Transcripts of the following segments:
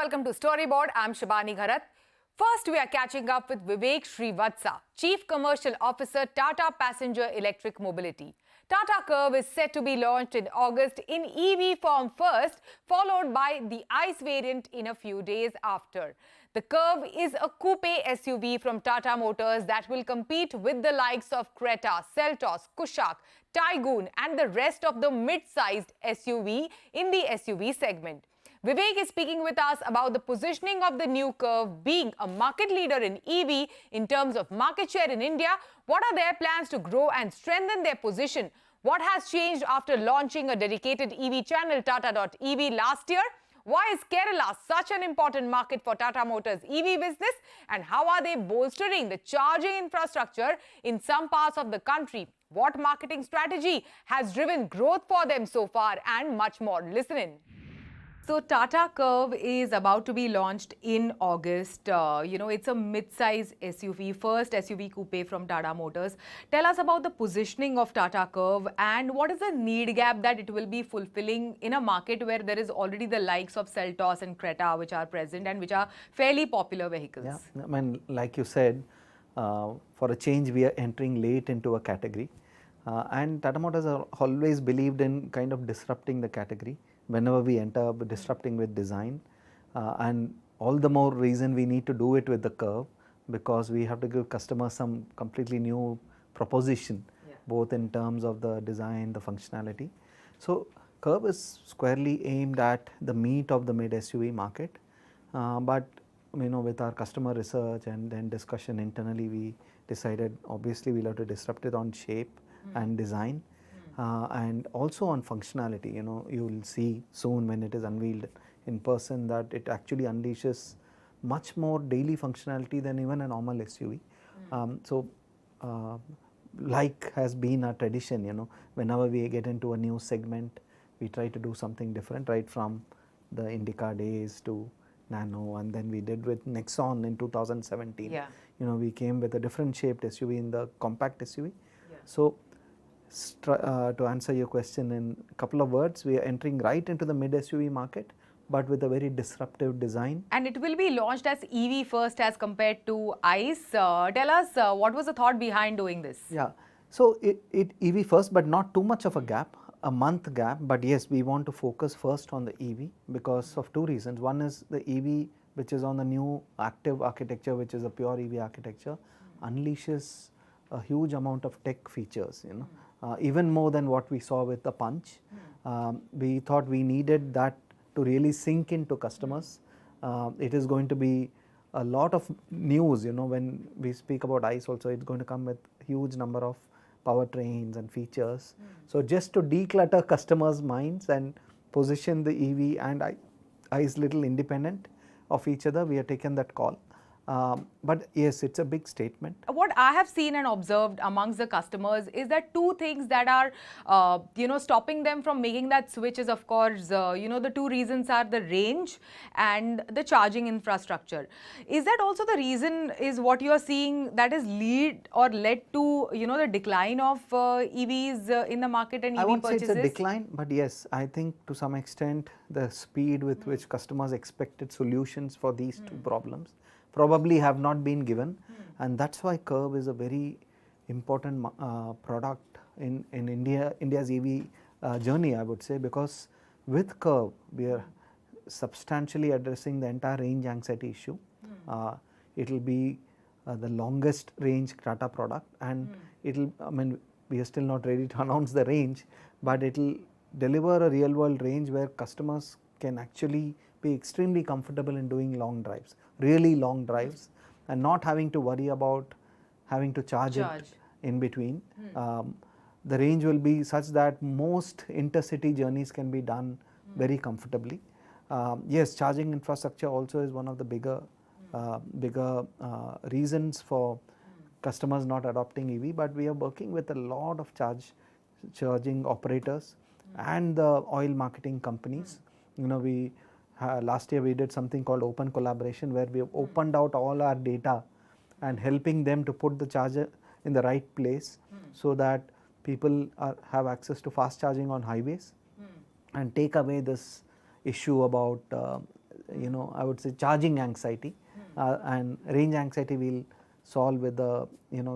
welcome to Storyboard. I'm Shibani Gharat. First, we are catching up with Vivek Srivatsa, Chief Commercial Officer, Tata Passenger Electric Mobility. Tata Curvv is set to be launched in August in EV form first, followed by the ICE variant in a few days after. The Curvv is a coupe SUV from Tata Motors that will compete with the likes of Creta, Seltos, Kushaq, Taigun and the rest of the mid-sized SUV in the SUV segment. Vivek is speaking with us about the positioning of the new Curvv being a market leader in EV in terms of market share in India. What are their plans to grow and strengthen their position? What has changed after launching a dedicated EV channel, Tata.ev, last year? Why is Kerala such an important market for Tata Motors EV business? And how are they bolstering the charging infrastructure in some parts of the country? What marketing strategy has driven growth for them so far? And much more. Listen in. So Tata Curvv is about to be launched in August. It's a mid-size SUV, first SUV coupe from Tata Motors. Tell us about the positioning of Tata Curvv and what is the need gap that it will be fulfilling in a market where there is already the likes of Seltos and Creta which are present and which are fairly popular vehicles. Yeah, I mean, like you said, for a change we are entering late into a category. And Tata Motors have always believed in kind of disrupting the category. Whenever we enter, disrupting with design, and all the more reason we need to do it with the Curvv, because we have to give customers some completely new proposition, both in terms of the design, the functionality. So Curvv is squarely aimed at the meat of the mid SUV market, but with our customer research and then discussion internally, we decided obviously we'll have to disrupt it on shape and design. And also on functionality. You will see soon when it is unveiled in person that it actually unleashes much more daily functionality than even a normal SUV. Like has been our tradition, whenever we get into a new segment, we try to do something different, right from the Indica days to Nano, and then we did with Nexon in 2017. Yeah. We came with a different shaped SUV in the compact SUV. Yeah. So to answer your question in a couple of words, we are entering right into the mid SUV market, but with a very disruptive design. And it will be launched as EV first as compared to ICE. Tell us what was the thought behind doing this? Yeah, so it EV first, but not too much of a gap, a month gap. But yes, we want to focus first on the EV because of two reasons. One is the EV, which is on the new active architecture, which is a pure EV architecture, unleashes a huge amount of tech features, even more than what we saw with the Punch. We thought we needed that to really sink into customers. It is going to be a lot of news, when we speak about ICE also, it's going to come with huge number of powertrains and features. So just to declutter customers' minds and position the EV and ICE little independent of each other, we have taken that call. But yes, it's a big statement. What I have seen and observed amongst the customers is that two things that are, stopping them from making that switch is, of course, the two reasons are the range and the charging infrastructure. Is that also the reason is what you are seeing that is led to, the decline of EVs in the market and EV I won't purchases? say it's a decline, but yes, I think to some extent the speed with which customers expected solutions for these two problems probably have not been given, and that's why Curvv is a very important product in India's EV journey, I would say, because with Curvv we are substantially addressing the entire range anxiety issue. It will be the longest range Tata product, and we are still not ready to announce the range, but it will deliver a real world range where customers can actually be extremely comfortable in doing long drives, really long drives, and not having to worry about having to charge it in between. The range will be such that most intercity journeys can be done very comfortably. Yes, charging infrastructure also is one of the bigger reasons for customers not adopting EV, but we are working with a lot of charging operators and the oil marketing companies. Last year we did something called open collaboration, where we have opened out all our data and helping them to put the charger in the right place so that people have access to fast charging on highways and take away this issue about I would say charging anxiety, and range anxiety we'll solve with the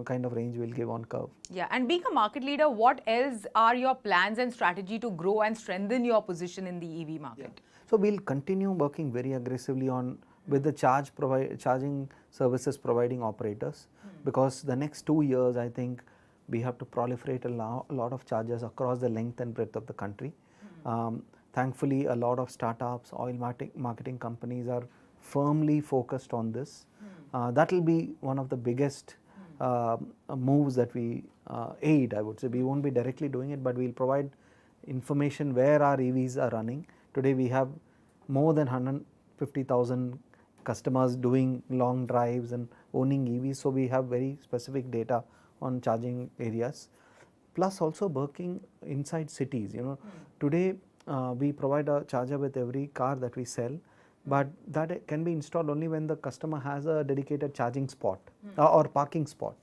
kind of range we'll give on Curvv. Yeah, and being a market leader, what else are your plans and strategy to grow and strengthen your position in the EV market? So we'll continue working very aggressively on with the charging services providing operators, because the next 2 years I think we have to proliferate a lot of chargers across the length and breadth of the country. Thankfully, a lot of startups, oil marketing companies are firmly focused on this. That will be one of the biggest moves that we aid, I would say. We won't be directly doing it, but we'll provide information where our EVs are running. Today we have more than 150,000 customers doing long drives and owning EVs, so we have very specific data on charging areas. Plus also working inside cities. Today we provide a charger with every car that we sell, but that can be installed only when the customer has a dedicated charging spot or parking spot.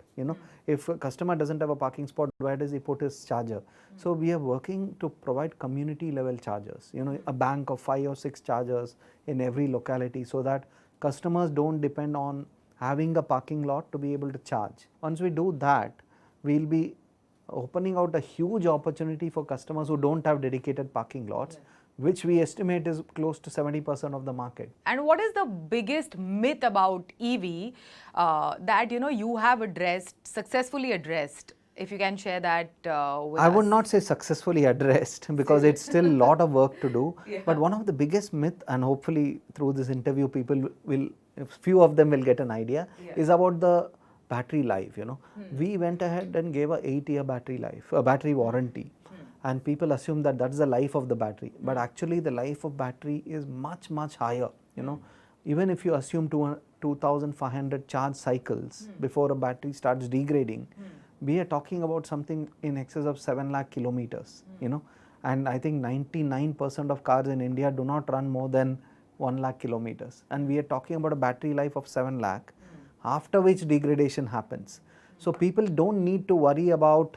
If a customer doesn't have a parking spot, where does he put his charger? So we are working to provide community level chargers, a bank of 5 or 6 chargers in every locality, so that customers don't depend on having a parking lot to be able to charge. Once we do that, we'll be opening out a huge opportunity for customers who don't have dedicated parking lots, which we estimate is close to 70% of the market. And what is the biggest myth about EV that you have successfully addressed? If you can share that with us. I would not say successfully addressed, because it's still a lot of work to do. But one of the biggest myth, and hopefully through this interview people will, a few of them will get an idea, is about the battery life. We went ahead and gave a 8-year battery life, a battery warranty. And people assume that that's the life of the battery, but actually the life of battery is much, much higher. Even if you assume 2,500 charge cycles before a battery starts degrading, we are talking about something in excess of 7 lakh kilometers. And I think 99% of cars in India do not run more than 1 lakh kilometers, and we are talking about a battery life of 7 lakh, after which degradation happens. So people don't need to worry about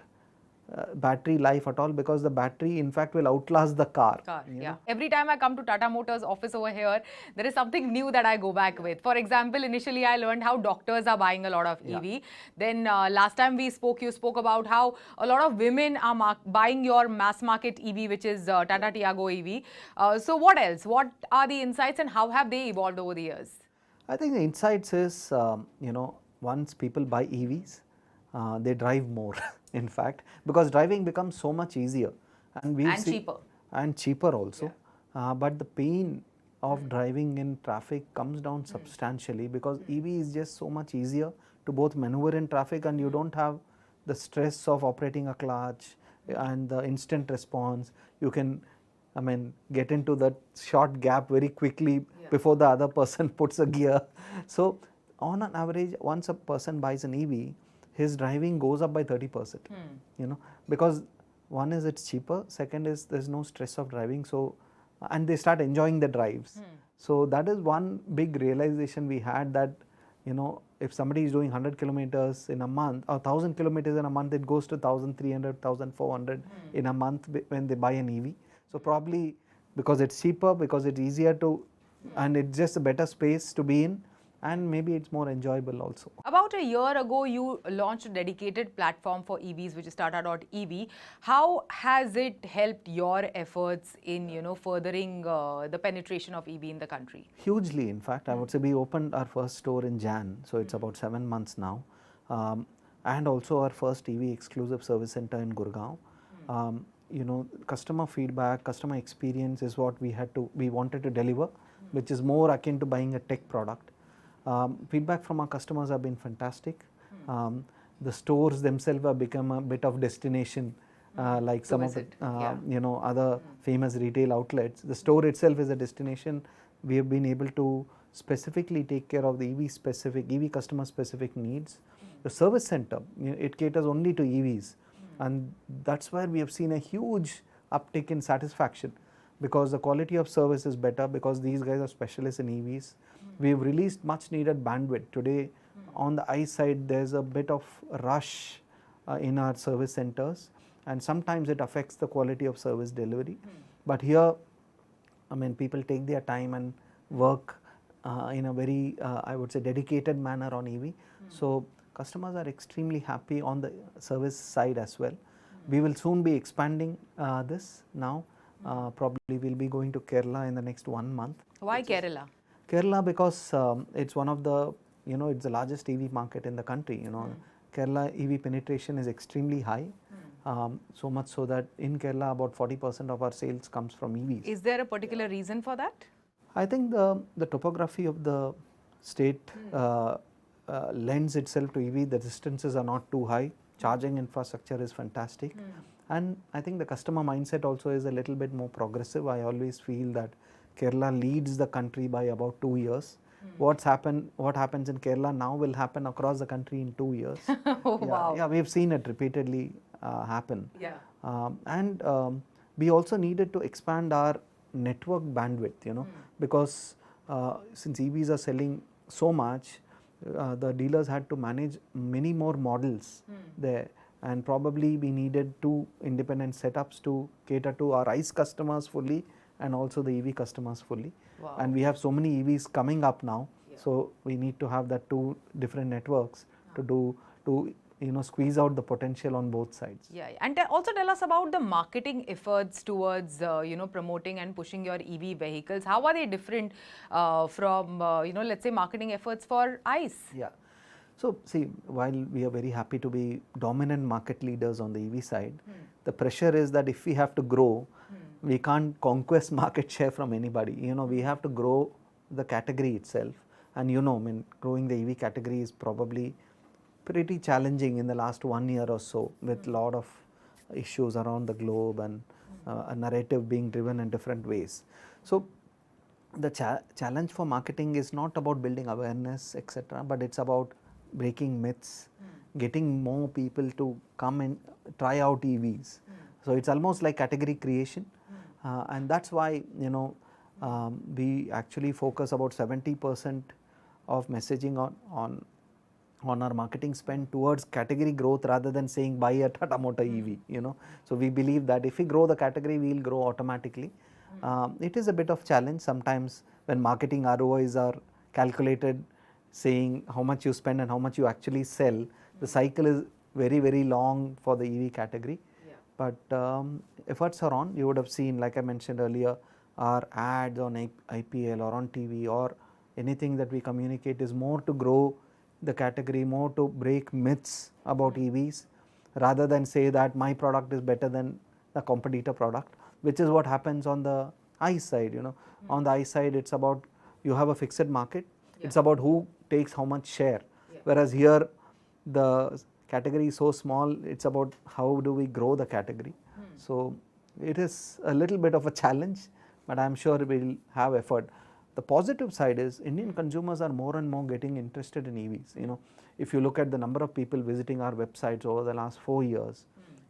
battery life at all, because the battery in fact will outlast the car. Yeah. Every time I come to Tata Motors office over here, there is something new that I go back with. For example, initially I learned how doctors are buying a lot of EV. Then last time we spoke, you spoke about how a lot of women are buying your mass market EV, which is Tata Tiago EV. So what else? What are the insights and how have they evolved over the years? I think the insights is, once people buy EVs, they drive more. In fact, because driving becomes so much easier, and cheaper. And cheaper also. But the pain of driving in traffic comes down substantially, because EV is just so much easier to both maneuver in traffic, and you don't have the stress of operating a clutch and the instant response. You can, get into that short gap very quickly before the other person puts a gear. So on an average, once a person buys an EV, his driving goes up by 30%, because one is it's cheaper, second is there's no stress of driving, so, and they start enjoying the drives. So that is one big realization we had, that if somebody is doing 100 kilometers in a month or 1000 kilometers in a month, it goes to 1300, 1400 in a month when they buy an EV. So probably because it's cheaper, because it's easier to, and it's just a better space to be in, and maybe it's more enjoyable also. About a year ago, you launched a dedicated platform for EVs, which is Tata.ev. How has it helped your efforts in, furthering the penetration of EV in the country? Hugely, in fact. I would say we opened our first store in Jan, so it's about 7 months now. And also our first EV exclusive service center in Gurgaon. Customer feedback, customer experience is what we wanted to deliver, which is more akin to buying a tech product. Feedback from our customers have been fantastic. The stores themselves have become a bit of destination, like some of the other famous retail outlets. The store itself is a destination. We have been able to specifically take care of the EV customer specific needs. The service center, it caters only to EVs, and that's where we have seen a huge uptick in satisfaction, because the quality of service is better, because these guys are specialists in EVs. We've released much needed bandwidth. Today on the ICE side, there's a bit of rush in our service centers, and sometimes it affects the quality of service delivery. But here, people take their time and work in a very, I would say, dedicated manner on EV. So customers are extremely happy on the service side as well. We will soon be expanding this now. Probably we'll be going to Kerala in the next 1 month. Why Kerala? Kerala because it's one of the, it's the largest EV market in the country. Kerala EV penetration is extremely high. So much so that in Kerala about 40% of our sales comes from EVs. Is there a particular reason for that? I think the topography of the state lends itself to EV. The distances are not too high. Charging infrastructure is fantastic. And I think the customer mindset also is a little bit more progressive. I always feel that Kerala leads the country by about 2 years. What happens in Kerala now will happen across the country in 2 years. Wow. Yeah, we've seen it repeatedly happen. And we also needed to expand our network bandwidth, because since EVs are selling so much, the dealers had to manage many more models there, and probably we needed 2 independent setups to cater to our ICE customers fully and also the EV customers fully. Wow. And we have so many EVs coming up now, so we need to have that 2 different networks to squeeze out the potential on both sides. Yeah, and also tell us about the marketing efforts towards promoting and pushing your EV vehicles. How are they different from let's say marketing efforts for ICE? Yeah. So see, while we are very happy to be dominant market leaders on the EV side, the pressure is that if we have to grow, we can't conquest market share from anybody. We have to grow the category itself. And growing the EV category is probably pretty challenging in the last 1 year or so, with a lot of issues around the globe and a narrative being driven in different ways. So the challenge for marketing is not about building awareness, etc., but it's about breaking myths, getting more people to come and try out EVs. So it's almost like category creation, and that's why we actually focus about 70% of messaging on our marketing spend towards category growth rather than saying buy a Tata Motor EV. So we believe that if we grow the category, we'll grow automatically. It is a bit of challenge sometimes when marketing ROIs are calculated, saying how much you spend and how much you actually sell. The cycle is very, very long for the EV category. But efforts are on. You would have seen, like I mentioned earlier, our ads on IPL or on TV or anything that we communicate is more to grow the category, more to break myths about EVs, rather than say that my product is better than the competitor product, which is what happens on the ICE side. On the ICE side, it's about you have a fixed market. It's about who takes how much share. Whereas here, the category is so small, it's about how do we grow the category. So it is a little bit of a challenge, but I'm sure we'll have effort. The positive side is Indian consumers are more and more getting interested in EVs. If you look at the number of people visiting our websites over the last 4 years,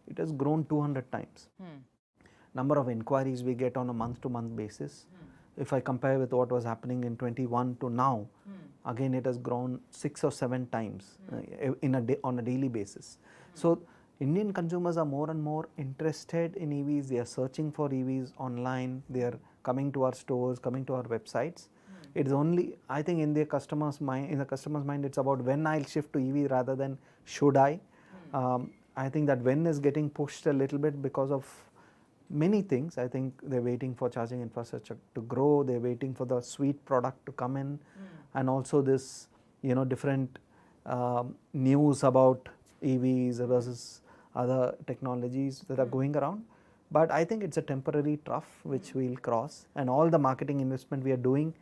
it has grown 200 times. Number of inquiries we get on a month-to-month basis. If I compare with what was happening in 21 to now, again it has grown 6 or 7 times on a daily basis. So Indian consumers are more and more interested in EVs. They are searching for EVs online. They are coming to our stores, coming to our websites. It's only, I think, in the customer's mind, it's about when I'll shift to EV rather than should I. I think that when is getting pushed a little bit because of many things. I think they're waiting for charging infrastructure to grow. They're waiting for the suite product to come in, and also this, different news about EVs versus other technologies that are going around. But I think it's a temporary trough which we'll cross, and all the marketing investment we are doing,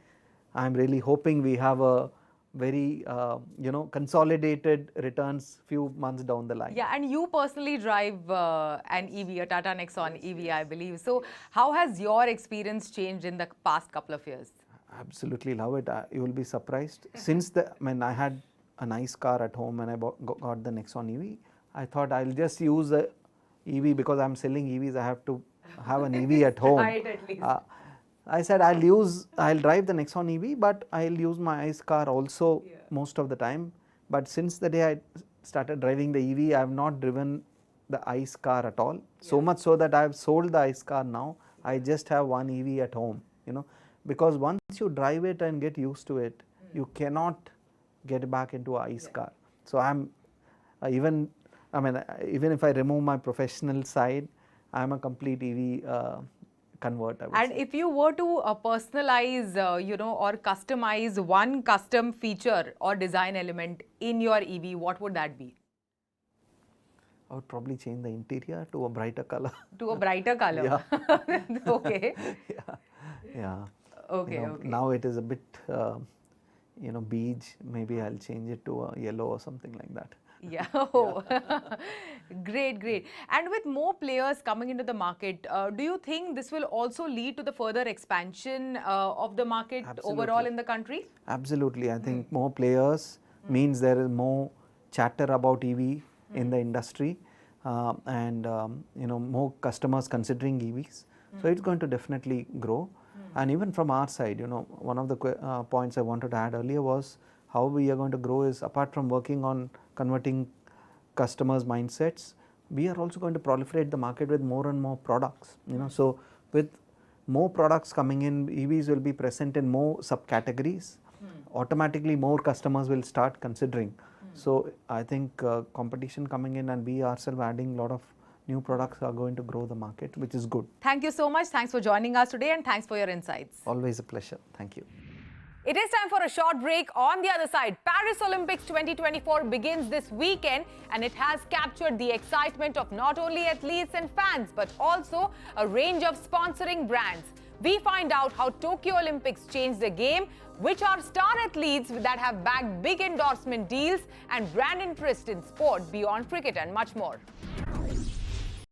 I'm really hoping we have a very consolidated returns few months down the line. Yeah, and you personally drive an EV, a Tata Nexon EV, I believe. So how has your experience changed in the past couple of years? I absolutely love it. You will be surprised. Since I had a nice car at home and I got the Nexon EV, I thought I'll just use the EV because I'm selling EVs. I have to have an EV at home. Right, at least. I said I'll drive the Nexon EV, but I'll use my ICE car also most of the time. But since the day I started driving the EV, I have not driven the ICE car at all. So much so that I have sold the ICE car now. I just have one EV at home. because once you drive it and get used to it, you cannot get back into a ICE car. So I'm even if I remove my professional side, I'm a complete EV convert, I would And say. if you were to personalize, or customize one custom feature or design element in your EV, what would that be? I would probably change the interior to a brighter color. To a brighter color. Yeah. Okay. Yeah. Okay, okay. Now it is a bit, beige. Maybe I'll change it to a yellow or something like that. Yeah. Oh. Great, great. And with more players coming into the market, do you think this will also lead to the further expansion of the market overall in the country? Absolutely. I think more players means there is more chatter about EV in the industry, and more customers considering EVs. So it's going to definitely grow. And even from our side, one of the points I wanted to add earlier was how we are going to grow is, apart from working on converting customers' mindsets, we are also going to proliferate the market with more and more products. So with more products coming in, EVs will be present in more subcategories. Automatically, more customers will start considering. So I think competition coming in and we ourselves adding a lot of new products are going to grow the market, which is good. Thank you so much. Thanks for joining us today and thanks for your insights. Always a pleasure. Thank you. It is time for a short break. On the other side, Paris Olympics 2024 begins this weekend and it has captured the excitement of not only athletes and fans but also a range of sponsoring brands. We find out how Tokyo Olympics changed the game, which are star athletes that have bagged big endorsement deals and brand interest in sport beyond cricket and much more.